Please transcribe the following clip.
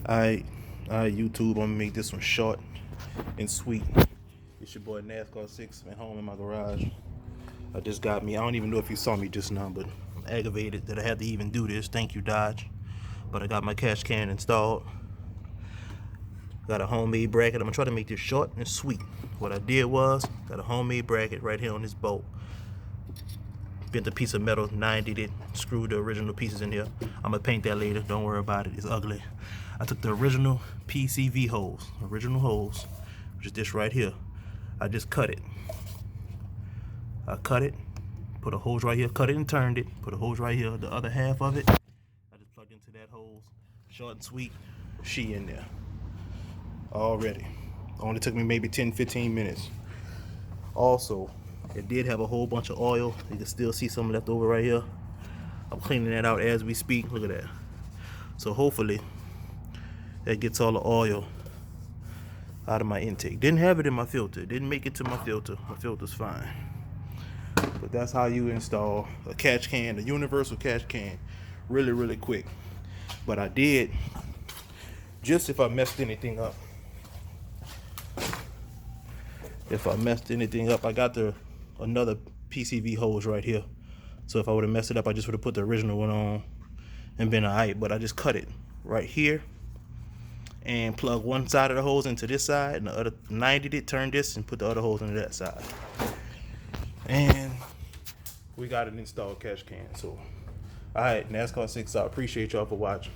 Alright, YouTube, I'm gonna make this one short and sweet. It's your boy NASCAR 6 at home in my garage. I just got me. I don't even know if you saw me just now, but I'm aggravated that I had to even do this. Thank you, Dodge. But I got my cash can installed. Got a homemade bracket. I'm gonna try to make this short and sweet. What I did was, got a homemade bracket right here on this bolt. Bent a piece of metal, 90'd it, screwed the original pieces in here. I'm gonna paint that later, don't worry about it, it's ugly. I took the original PCV holes, which is this right here. I just cut it. I cut it, put a hose right here, cut it and turned it, put a hose right here. The other half of it, I just plugged into that hose. Short and sweet, she in there. Already. Only took me maybe 10-15 minutes. Also, it did have a whole bunch of oil. You can still see some left over right here. I'm cleaning that out as we speak. Look at that. So hopefully that gets all the oil out of my intake. Didn't have it in my filter. Didn't make it to my filter. My filter's fine. But that's how you install a catch can, a universal catch can, really, really quick. But I did, just if I messed anything up. I got another PCV hose right here. So if I would have messed it up, I just would have put the original one on and been alright. But I just cut it right here and plug one side of the hose into this side, and the other 90'd it, turned this, and put the other hose into that side. And we got an installed catch can. So, alright, NASCAR 6, I appreciate y'all for watching.